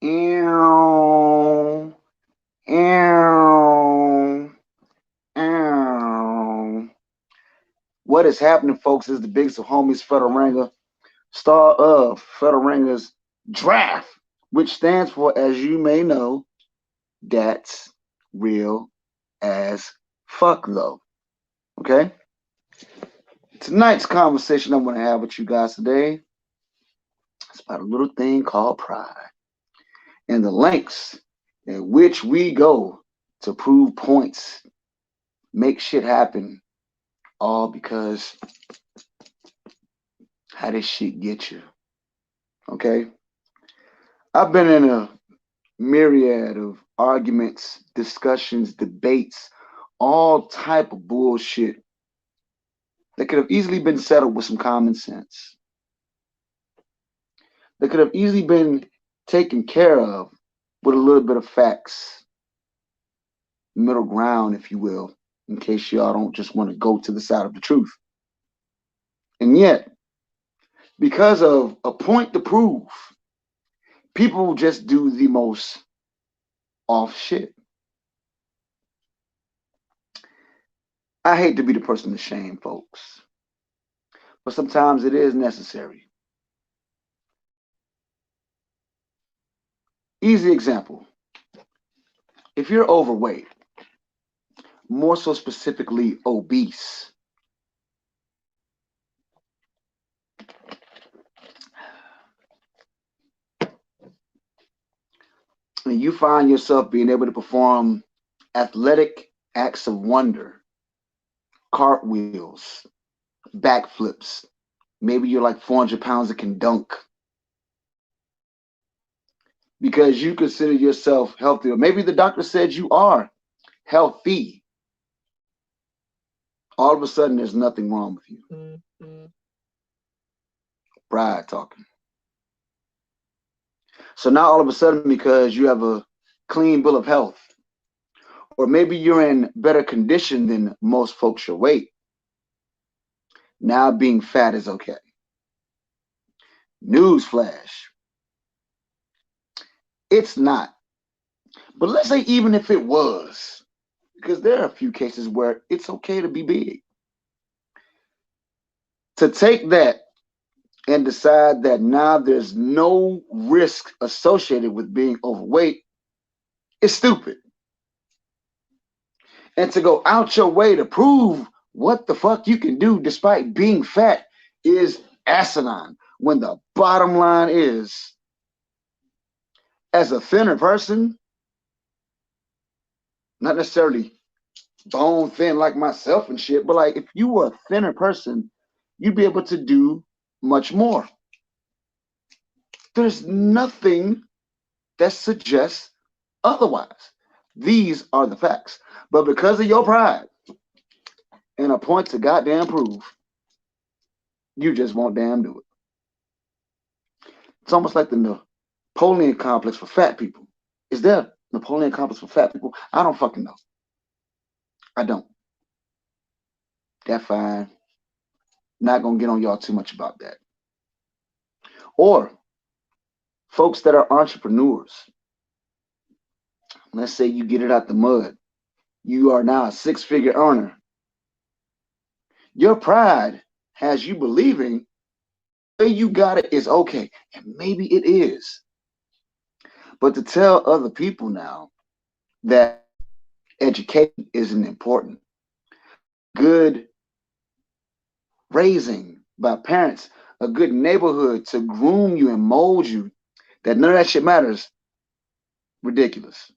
Ew, ew, ew. What is happening, folks, is the biggest of homies, Ranga, star of Ranga's Draft, which stands for, as you may know, that's real as fuck, though. Okay? Tonight's conversation I want to have with you guys today is about a little thing called pride and the lengths in which we go to prove points, make shit happen, all because how this shit get you. Okay? I've been in a myriad of arguments, discussions, debates, all type of bullshit that could have easily been settled with some common sense. That could have easily been taken care of with a little bit of facts, middle ground, if you will, in case y'all don't just want to go to the side of the truth. And yet, because of a point to prove, people just do the most off shit. I hate to be the person to shame folks, but sometimes it is necessary. Easy example. If you're overweight, more so specifically obese, and you find yourself being able to perform athletic acts of wonder, cartwheels, backflips, maybe you're like 400 pounds that can dunk because you consider yourself healthy, or maybe the doctor said you are healthy. All of a sudden, there's nothing wrong with you. Pride talking. So now all of a sudden, because you have a clean bill of health, or maybe you're in better condition than most folks your weight, now being fat is okay. Newsflash. It's not. But let's say even if it was, because there are a few cases where it's okay to be big. To take that and decide that now there's no risk associated with being overweight is stupid. And to go out your way to prove what the fuck you can do despite being fat is asinine. When the bottom line is, as a thinner person, not necessarily bone thin like myself and shit, but like if you were a thinner person, you'd be able to do much more. There's nothing that suggests otherwise. These are the facts. But because of your pride and a point to goddamn prove, you just won't damn do it. It's almost like the Napoleon complex for fat people. Is there a Napoleon complex for fat people? I don't fucking know. I don't. That's fine. Not gonna get on y'all too much about that. Or folks that are entrepreneurs. Let's say you get it out the mud. You are now a six-figure earner. Your pride has you believing the way you got it is okay. And maybe it is. But to tell other people now that education isn't important, good raising by parents, a good neighborhood to groom you and mold you, that none of that shit matters, ridiculous.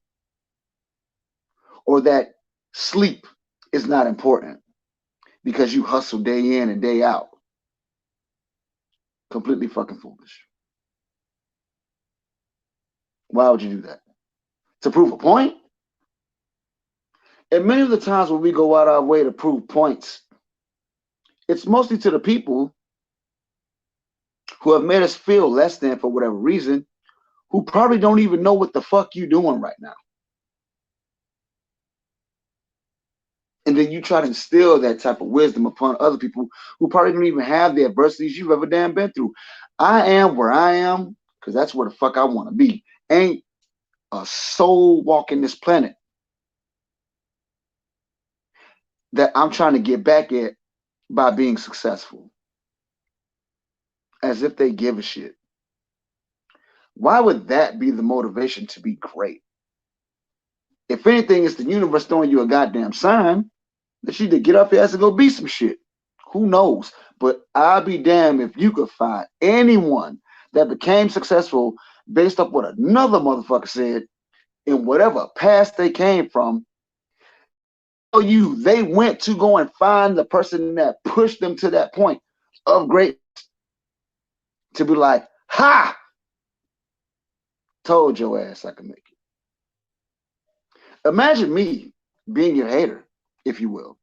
Or that sleep is not important because you hustle day in and day out. Completely fucking foolish. Why would you do that? To prove a point? And many of the times when we go out our way to prove points, it's mostly to the people who have made us feel less than for whatever reason, who probably don't even know what the fuck you doing right now. And then you try to instill that type of wisdom upon other people who probably don't even have the adversities you've ever damn been through. I am where I am because that's where the fuck I want to be. Ain't a soul walking this planet that I'm trying to get back at by being successful. As if they give a shit. Why would that be the motivation to be great? If anything, it's the universe throwing you a goddamn sign that you need to get up your ass and go be some shit. Who knows? But I'll be damned if you could find anyone that became successful based off what another motherfucker said in whatever past they came from. You, they went to go and find the person that pushed them to that point of great to be like, ha! Told your ass I could make it. Imagine me being your hater, if you will.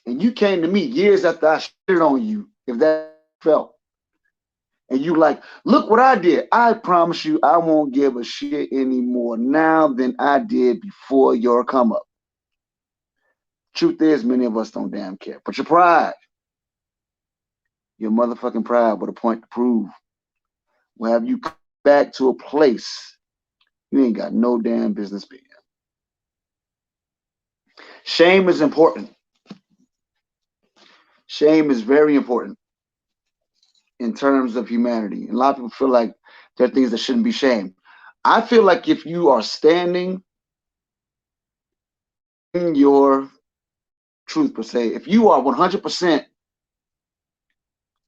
And you came to me years after I shitted on you, if that felt. And you like, look what I did. I promise you I won't give a shit anymore now than I did before your come up. Truth is, many of us don't damn care. But your pride, your motherfucking pride with a point to prove, will have you come back to a place you ain't got no damn business being. Shame is important. Shame is very important in terms of humanity. And a lot of people feel like there are things that shouldn't be shamed. I feel like if you are standing in your truth, per se, if you are 100%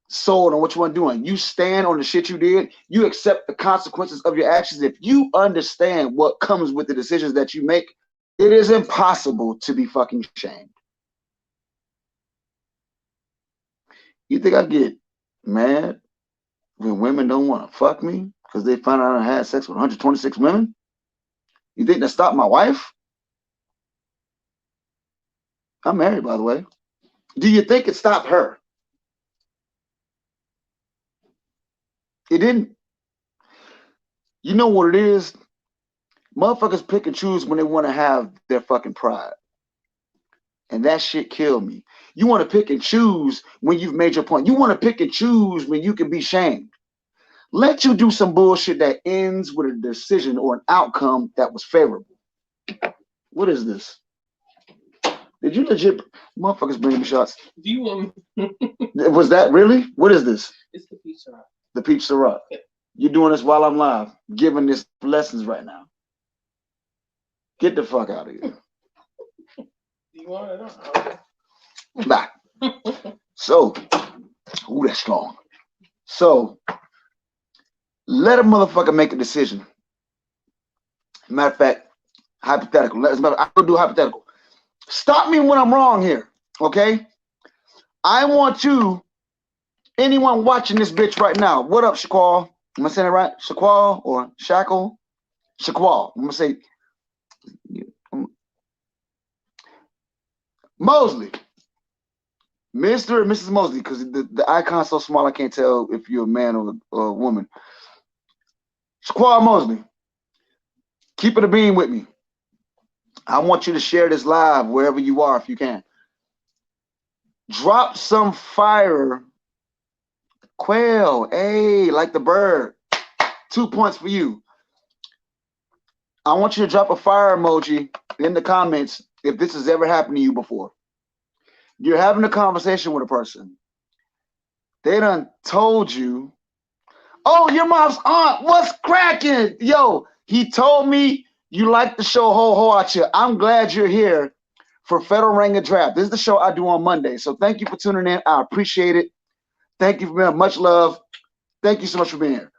sold on what you want to do and you stand on the shit you did, you accept the consequences of your actions. If you understand what comes with the decisions that you make, it is impossible to be fucking shamed. You think I get mad when women don't want to fuck me because they found out I had sex with 126 women? You think that stopped my wife? I'm married, by the way. Do you think it stopped her? It didn't. You know what it is? Motherfuckers pick and choose when they want to have their fucking pride. And that shit killed me. You want to pick and choose when you've made your point. You want to pick and choose when you can be shamed. Let you do some bullshit that ends with a decision or an outcome that was favorable. What is this? Did you legit motherfuckers bring me shots? Do you want me? Was that really? What is this? It's the peach syrup. The peach syrup. Okay. You're doing this while I'm live, giving this lessons right now. Get the fuck out of here. Do you want it or not? Nah. So, ooh, that's strong. So, let a motherfucker make a decision. Matter of fact, hypothetical. I'm gonna do hypothetical. Stop me when I'm wrong here, okay? I want you, anyone watching this bitch right now. What up, Shaquall? Am I saying it right? Shaquall or Shackle? Shaquall. I'm gonna say Mosley. Mr. and Mrs. Mosley, because the icon's so small I can't tell if you're a man or a woman. Shaquall Mosley, keep it a beam with me. I want you to share this live wherever you are if you can. Drop some fire. Quail, hey, like the bird. 2 points for you. I want you to drop a fire emoji in the comments if this has ever happened to you before. You're having a conversation with a person. They done told you, oh, your mom's aunt, what's cracking? Yo, he told me you like the show Ho Ho Out Here. I'm glad you're here for Federal Ranga Draft. This is the show I do on Monday. So thank you for tuning in. I appreciate it. Thank you for being much love. Thank you so much for being here.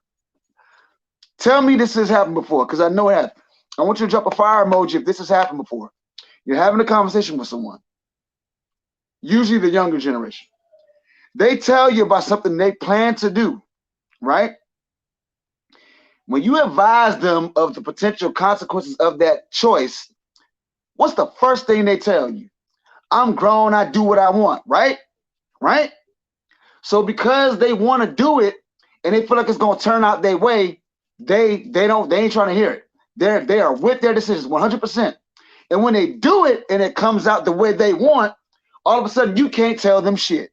Tell me this has happened before, because I know it has. I want you to drop a fire emoji if this has happened before. You're having a conversation with someone, usually the younger generation. They tell you about something they plan to do, right? When you advise them of the potential consequences of that choice, what's the first thing they tell you? I'm grown, I do what I want, right? Right? So because they want to do it and they feel like it's going to turn out their way, they ain't trying to hear it. They are with their decisions 100%. And when they do it and it comes out the way they want, all of a sudden you can't tell them shit.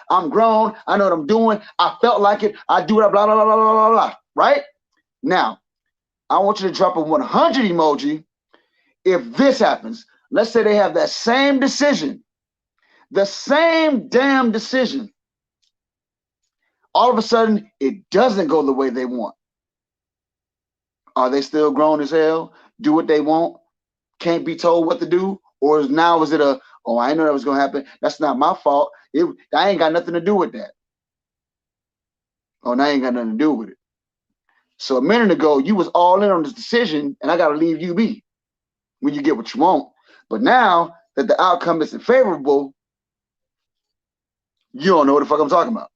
I'm grown, I know what I'm doing, I felt like it, I do it, blah, blah, blah, blah, blah, blah, right? Now, I want you to drop a 100 emoji if this happens. Let's say they have that same decision, the same damn decision. All of a sudden, it doesn't go the way they want. Are they still grown as hell? Do what they want? Can't be told what to do? Or now is it a, oh, I didn't know that was going to happen. That's not my fault. I ain't got nothing to do with that. Oh, now I ain't got nothing to do with it. So a minute ago, you was all in on this decision, and I got to leave you be when you get what you want. But now that the outcome isn't favorable, you don't know what the fuck I'm talking about.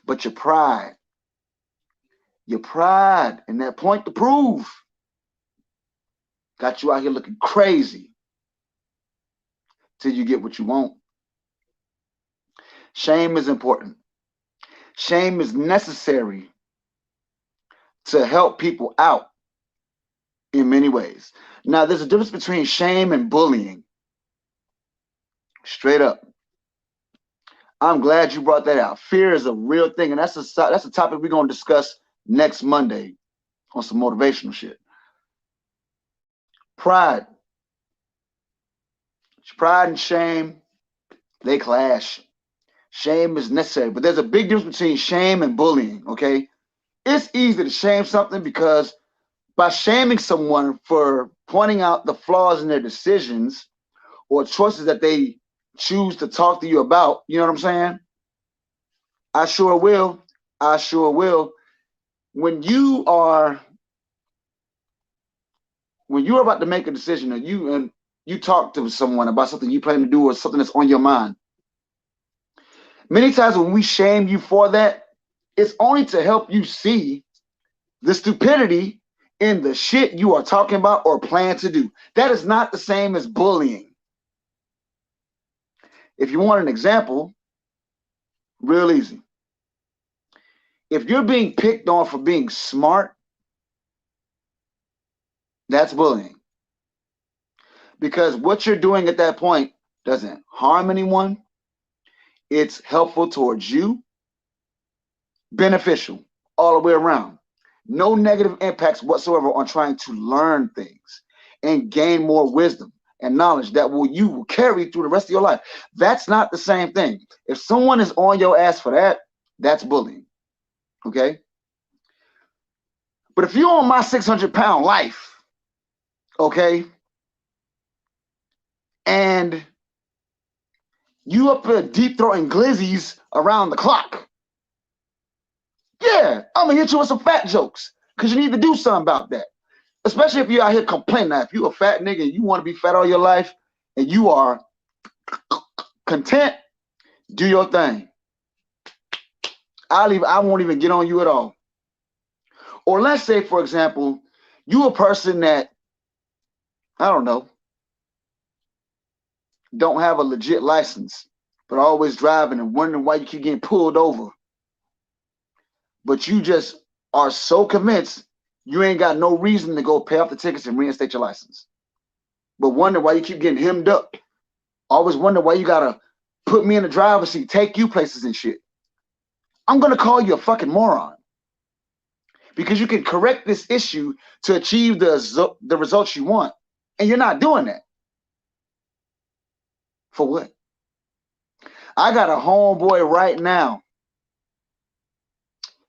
But your pride and that point to prove got you out here looking crazy till you get what you want. Shame is important. Shame is necessary to help people out in many ways. Now, there's a difference between shame and bullying. Straight up. I'm glad you brought that out. Fear is a real thing, and that's a topic we're going to discuss next Monday on some motivational shit. Pride and shame, they clash. Shame is necessary, but there's a big difference between shame and bullying, okay? It's easy to shame something because by shaming someone for pointing out the flaws in their decisions or choices that they choose to talk to you about, you know what I'm saying? I sure will. When you are about to make a decision and you talk to someone about something you plan to do or something that's on your mind, many times when we shame you for that, it's only to help you see the stupidity in the shit you are talking about or plan to do. That is not the same as bullying. If you want an example, real easy. If you're being picked on for being smart, that's bullying. Because what you're doing at that point doesn't harm anyone. It's helpful towards you, beneficial all the way around. No negative impacts whatsoever on trying to learn things and gain more wisdom and knowledge that you will carry through the rest of your life. That's not the same thing. If someone is on your ass for that, that's bullying. Okay? But if you're on my 600-pound life, okay, and you up there deep throating glizzies around the clock, yeah, I'm gonna hit you with some fat jokes because you need to do something about that. Especially if you're out here complaining. Now, if you're a fat nigga and you want to be fat all your life and you are content, do your thing. I won't even get on you at all. Or let's say, for example, you a person that, I don't know, don't have a legit license, but always driving and wondering why you keep getting pulled over. But you just are so convinced you ain't got no reason to go pay off the tickets and reinstate your license. But wonder why you keep getting hemmed up. Always wonder why you gotta put me in the driver's seat, take you places and shit. I'm gonna call you a fucking moron. Because you can correct this issue to achieve the results you want. And you're not doing that. For what? I got a homeboy right now.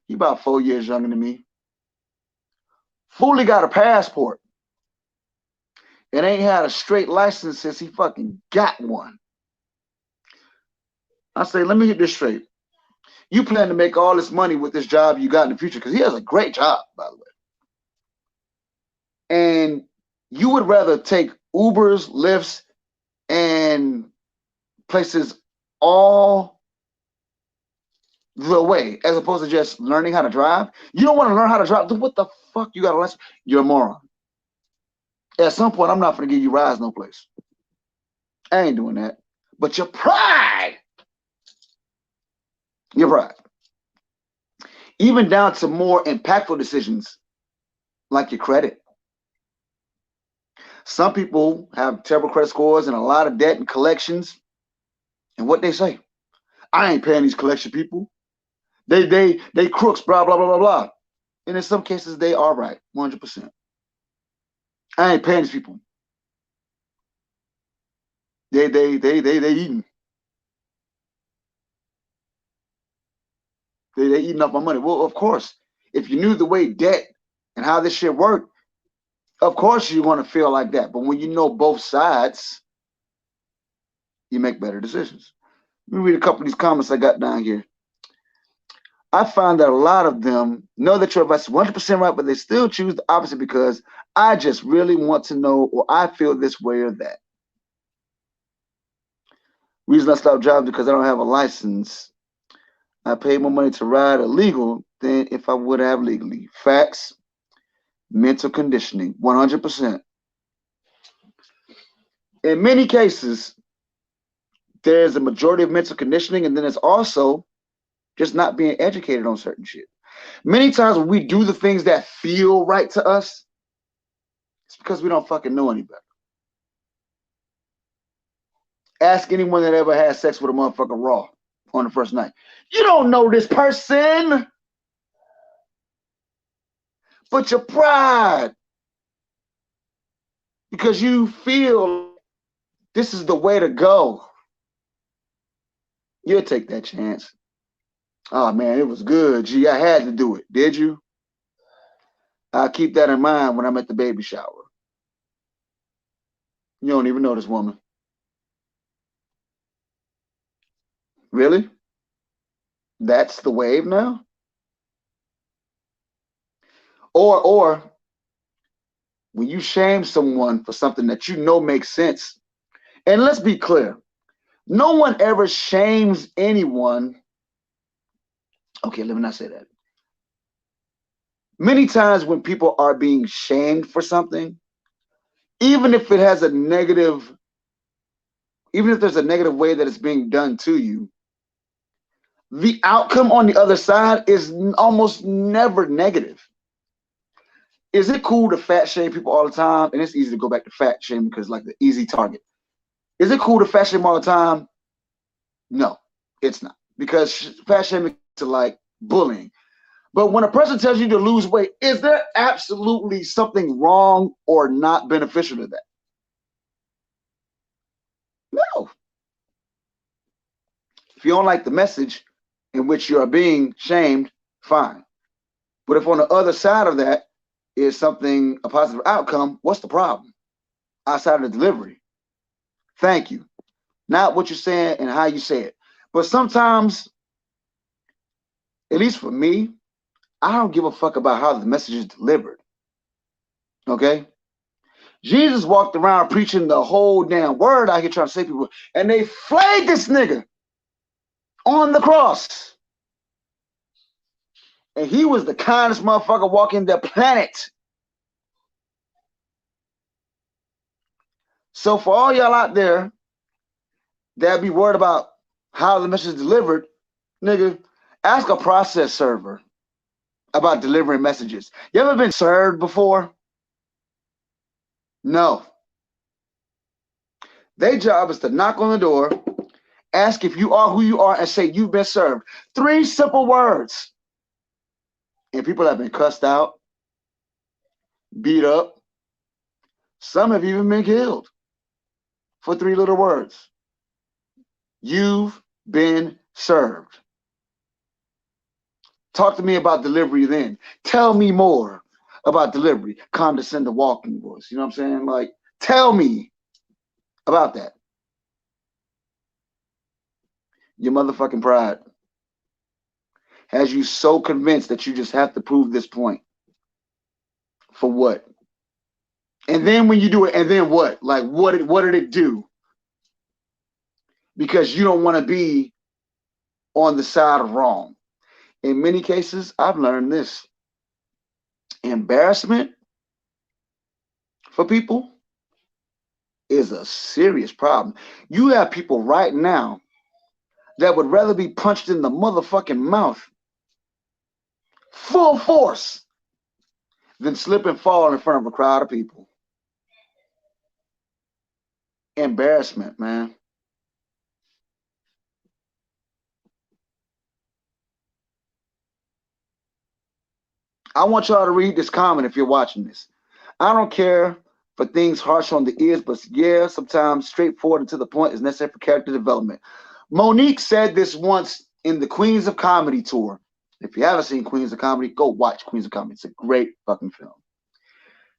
He about 4 years younger than me. Fully got a passport. And ain't had a straight license since he fucking got one. I say, let me get this straight. You plan to make all this money with this job you got in the future, because he has a great job, by the way. And you would rather take Ubers, Lyfts, and places all the way, as opposed to just learning how to drive. You don't want to learn how to drive. What the fuck you got a license? You're a moron. At some point, I'm not going to give you rides no place. I ain't doing that. But your pride. Your pride. Even down to more impactful decisions like your credit. Some people have terrible credit scores and a lot of debt and collections. And what they say, I ain't paying these collection people. They crooks, blah, blah, blah, blah, blah. And in some cases, they are right, 100%. I ain't paying these people. They eating. They eating up my money. Well, of course, if you knew the way debt and how this shit worked, of course you want to feel like that. But when you know both sides, you make better decisions. Let me read a couple of these comments I got down here. I find that a lot of them know that your advice is 100% right, but they still choose the opposite because I just really want to know, or I feel this way or that. Reason I stopped driving because I don't have a license. I paid more money to ride illegal than if I would have legally. Facts, mental conditioning, 100%. In many cases, there's a majority of mental conditioning, and then there's also just not being educated on certain shit. Many times when we do the things that feel right to us, it's because we don't fucking know any better. Ask anyone that ever had sex with a motherfucker raw on the first night. You don't know this person, but your pride, because you feel this is the way to go. You'll take that chance. Oh man, it was good. Gee, I had to do it. Did you? I'll keep that in mind when I'm at the baby shower. You don't even know this woman. Really? That's the wave now? Or when you shame someone for something that you know makes sense, and let's be clear, no one ever shames anyone. Okay, let me not say that. Many times when people are being shamed for something, even if it has a negative, even if there's a negative way that it's being done to you, the outcome on the other side is almost never negative. Is it cool to fat shame people all the time? And it's easy to go back to fat shame because like the easy target. Is it cool to fat shame all the time? No, it's not. Because fat shaming to like bullying. But when a person tells you to lose weight, is there absolutely something wrong or not beneficial to that? No. If you don't like the message in which you are being shamed, fine. But if on the other side of that is something, a positive outcome, what's the problem? Outside of the delivery. Thank you. Not what you're saying and how you say it. But sometimes, at least for me, I don't give a fuck about how the message is delivered. Okay? Jesus walked around preaching the whole damn word out here trying to save people, and they flayed this nigga on the cross. And he was the kindest motherfucker walking the planet. So for all y'all out there that be worried about how the message is delivered, nigga, ask a process server about delivering messages. You ever been served before? No. Their job is to knock on the door, ask if you are who you are, and say you've been served. 3 simple words. And people have been cussed out, beat up. Some have even been killed for 3 little words. You've been served. Talk to me about delivery then. Tell me more about delivery. Condescend to walking voice. You know what I'm saying? Like, tell me about that. Your motherfucking pride has you so convinced that you just have to prove this point. For what? And then when you do it, and then what? Like, what did it do? Because you don't want to be on the side of wrong. In many cases, I've learned this. Embarrassment for people is a serious problem. You have people right now that would rather be punched in the motherfucking mouth full force than slip and fall in front of a crowd of people. Embarrassment, man. I want y'all to read this comment if you're watching this. I don't care for things harsh on the ears, but yeah, sometimes straightforward and to the point is necessary for character development. Monique said this once in the Queens of Comedy tour. If you haven't seen Queens of Comedy, go watch Queens of Comedy. It's a great fucking film.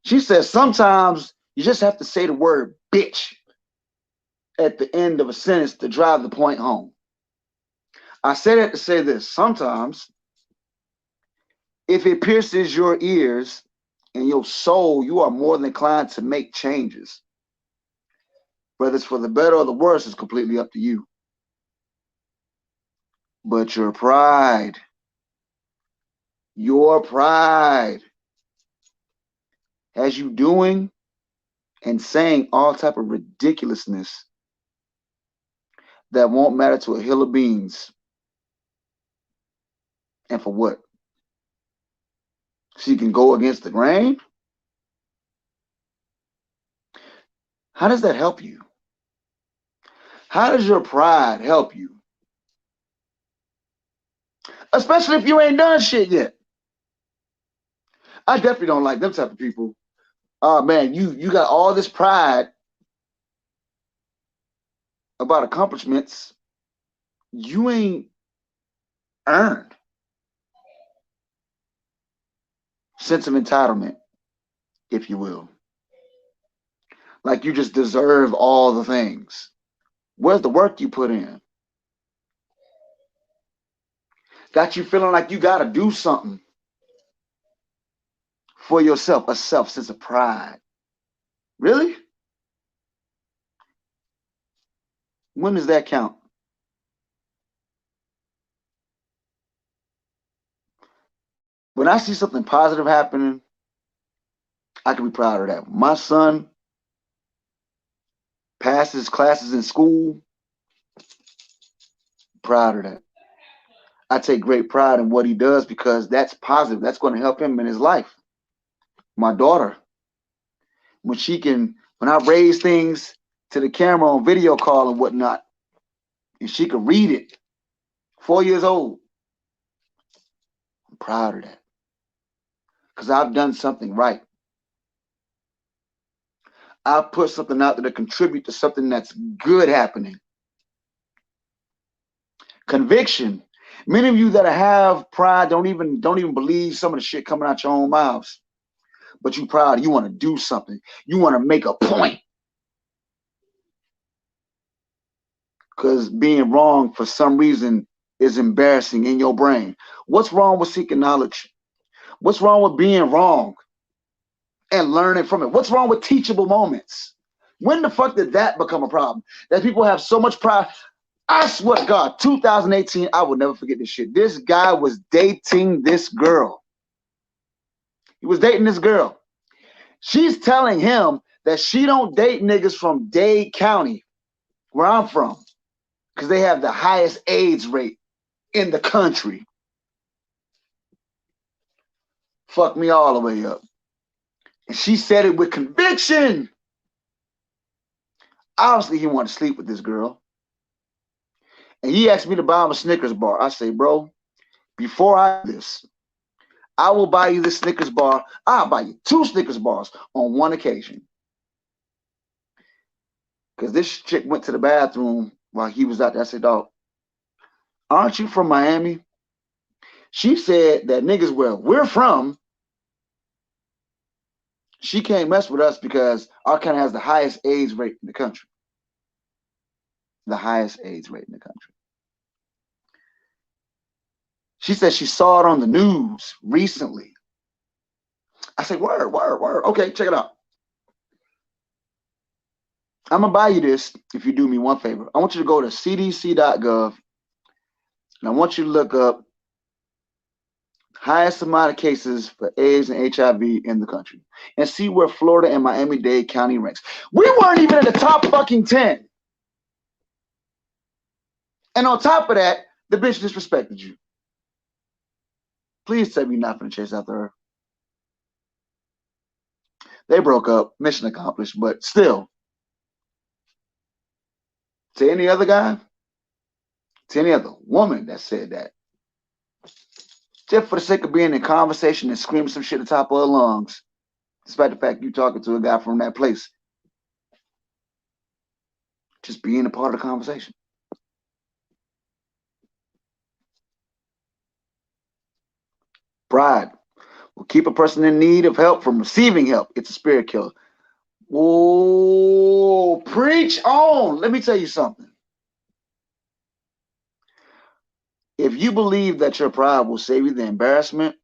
She says sometimes you just have to say the word bitch at the end of a sentence to drive the point home. I say that to say this. Sometimes, if it pierces your ears and your soul, you are more than inclined to make changes. Whether it's for the better or the worse is completely up to you. But your pride has you doing and saying all type of ridiculousness that won't matter to a hill of beans. And for what? So you can go against the grain? How does that help you? How does your pride help you? Especially if you ain't done shit yet. I definitely don't like them type of people. Oh man, you got all this pride about accomplishments you ain't earned. Sense of entitlement, if you will. Like you just deserve all the things. Where's the work you put in? Got you feeling like you got to do something for yourself, a self sense of pride. Really? When does that count? When I see something positive happening, I can be proud of that. My son passes classes in school, proud of that. I take great pride in what he does because that's positive. That's going to help him in his life. My daughter, when I raise things to the camera on video call and whatnot, and she can read it, 4 years old, I'm proud of that because I've done something right. I've put something out there to contribute to something that's good happening. Conviction. Many of you that have pride don't even believe some of the shit coming out your own mouths. But you proud, you want to do something. You want to make a point. Because being wrong for some reason is embarrassing in your brain. What's wrong with seeking knowledge? What's wrong with being wrong and learning from it? What's wrong with teachable moments? When the fuck did that become a problem? That people have so much pride. I swear to God, 2018, I will never forget this shit. This guy was dating this girl. He was dating this girl. She's telling him that she don't date niggas from Dade County, where I'm from, because they have the highest AIDS rate in the country. Fuck me all the way up. And she said it with conviction. Obviously, he wanted to sleep with this girl. And he asked me to buy him a Snickers bar. I say, bro, before I do this, I will buy you this Snickers bar. I'll buy you 2 Snickers bars on one occasion. Because this chick went to the bathroom while he was out there. I said, dog, aren't you from Miami? She said that niggas where we're from, she can't mess with us because our county has the highest AIDS rate in the country. The highest AIDS rate in the country. She said she saw it on the news recently. I said, word, word, word. Okay, check it out. I'm going to buy you this if you do me one favor. I want you to go to cdc.gov and I want you to look up highest amount of cases for AIDS and HIV in the country and see where Florida and Miami-Dade County ranks. We weren't even in the top fucking 10. And on top of that, the bitch disrespected you. Please tell me you're not going to chase after her. They broke up, mission accomplished, but still, to any other guy, to any other woman that said that, just for the sake of being in conversation and screaming some shit at the top of her lungs, despite the fact you talking to a guy from that place. Just being a part of the conversation. Pride will keep a person in need of help from receiving help. It's a spirit killer. Whoa, preach on. Let me tell you something. If you believe that your pride will save you the embarrassment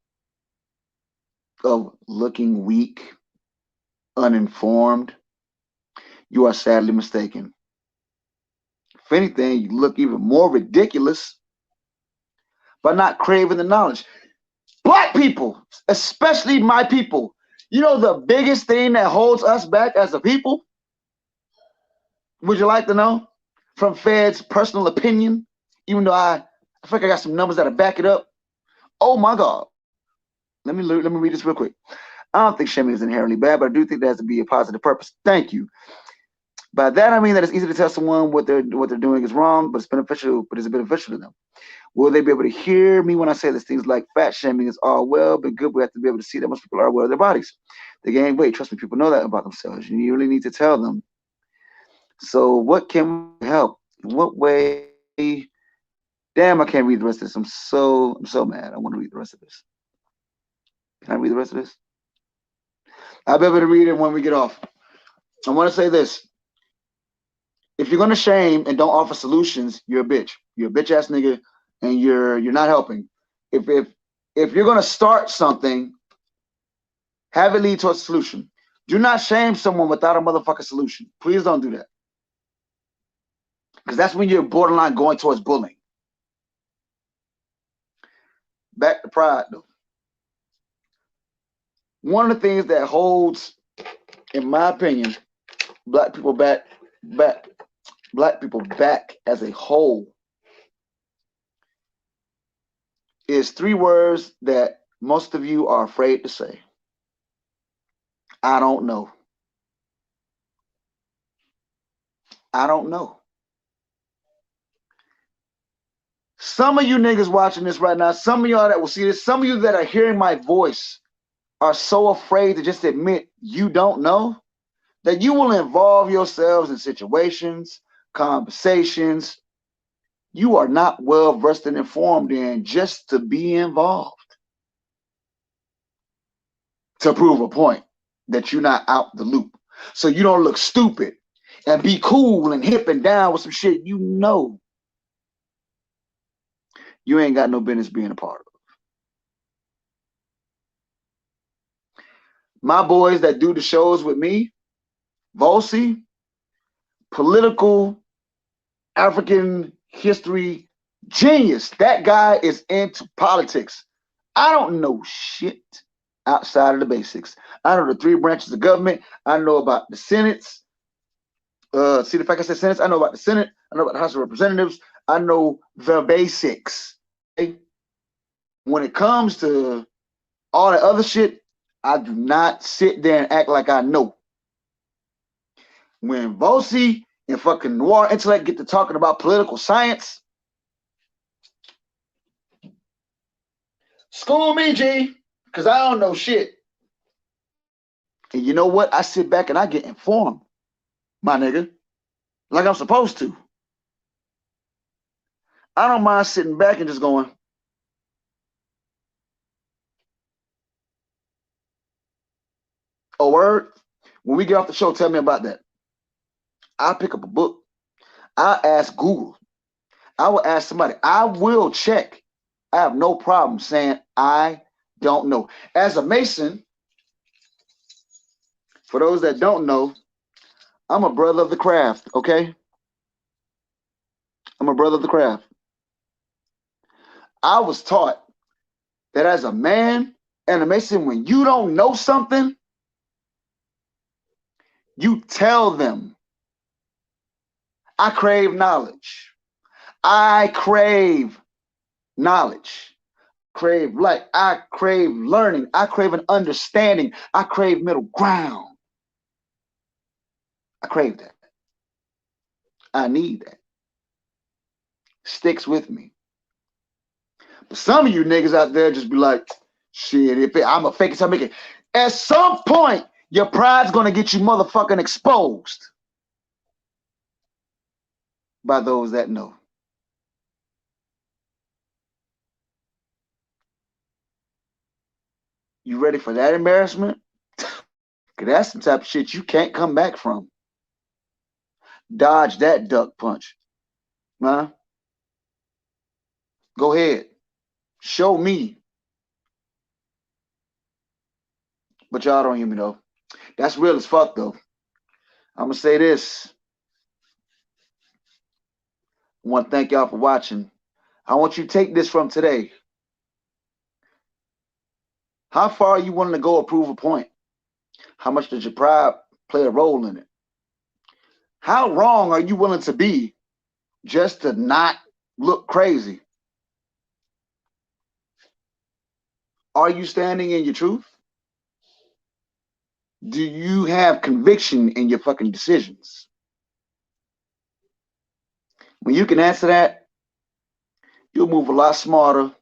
of looking weak, uninformed, you are sadly mistaken. If anything, you look even more ridiculous by not craving the knowledge. Black people, especially my people, you know the biggest thing that holds us back as a people? Would you like to know? From Fed's personal opinion, even though I think I got some numbers that'll back it up. Oh my God. Let me read this real quick. I don't think shaming is inherently bad, but I do think there has to be a positive purpose. Thank you. By that I mean that it's easy to tell someone what they're doing is wrong, but it's beneficial, but it's beneficial to them. Will they be able to hear me when I say this? Things like fat shaming is all well, but good. We have to be able to see that most people are aware of their bodies. They gain weight. Trust me, people know that about themselves. You really need to tell them. So what can help? In what way? Damn, I can't read the rest of this. I'm so mad. I want to read the rest of this. Can I read the rest of this? I'll be able to read it when we get off. I want to say this. If you're gonna shame and don't offer solutions, you're a bitch. You're a bitch ass nigga, and you're not helping. If you're gonna start something, have it lead to a solution. Do not shame someone without a motherfucking solution. Please don't do that. Because that's when you're borderline going towards bullying. Back to pride, though. One of the things that holds, in my opinion, black people back as a whole is 3 words that most of you are afraid to say. I don't know. I don't know. Some of you niggas watching this right now, some of y'all that will see this, some of you that are hearing my voice are so afraid to just admit you don't know that you will involve yourselves in situations, conversations you are not well versed and informed in just to be involved. To prove a point that you're not out the loop. So you don't look stupid and be cool and hip and down with some shit you know you ain't got no business being a part of. My boys that do the shows with me, Volsi, political African history genius. That guy is into politics. I don't know shit outside of the basics. I know the 3 branches of government. I know about the Senates. See the fact I said Senate? I know about the Senate. I know about the House of Representatives. I know the basics. Okay? When it comes to all the other shit, I do not sit there and act like I know. When Volsi and fucking Noir Intellect get to talking about political science, school me, G, because I don't know shit. And you know what? I sit back and I get informed, my nigga, like I'm supposed to. I don't mind sitting back and just going, oh, word? When we get off the show, tell me about that. I'll pick up a book. I'll ask Google. I will ask somebody. I will check. I have no problem saying I don't know. As a Mason, for those that don't know, I'm a brother of the craft, okay? I'm a brother of the craft. I was taught that as a man and a Mason, when you don't know something, you tell them. I crave knowledge. I crave knowledge. Crave light. I crave learning. I crave an understanding. I crave middle ground. I crave that. I need that. Sticks with me. Some of you niggas out there just be like, shit, I'm a fake it, I'm making. At some point, your pride's gonna get you motherfucking exposed by those that know. You ready for that embarrassment? Cause that's the type of shit you can't come back from. Dodge that duck punch. Huh? Go ahead. Show me. But y'all don't hear me though. That's real as fuck though. I'm gonna say this. I want to thank y'all for watching. I want you to take this from today. How far are you willing to go to prove a point? How much does your pride play a role in it? How wrong are you willing to be just to not look crazy? Are you standing in your truth? Do you have conviction in your fucking decisions? When you can answer that, you'll move a lot smarter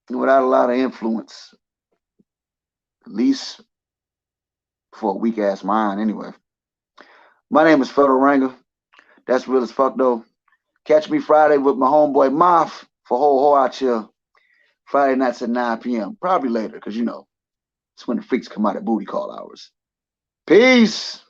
and without a lot of influence. At least for a weak ass mind, anyway. My name is Ranga. That's real as fuck though. Catch me Friday with my homeboy Moth for Ho Out Chill. Friday nights at 9 p.m. Probably later, because you know, it's when the freaks come out at booty call hours. Peace.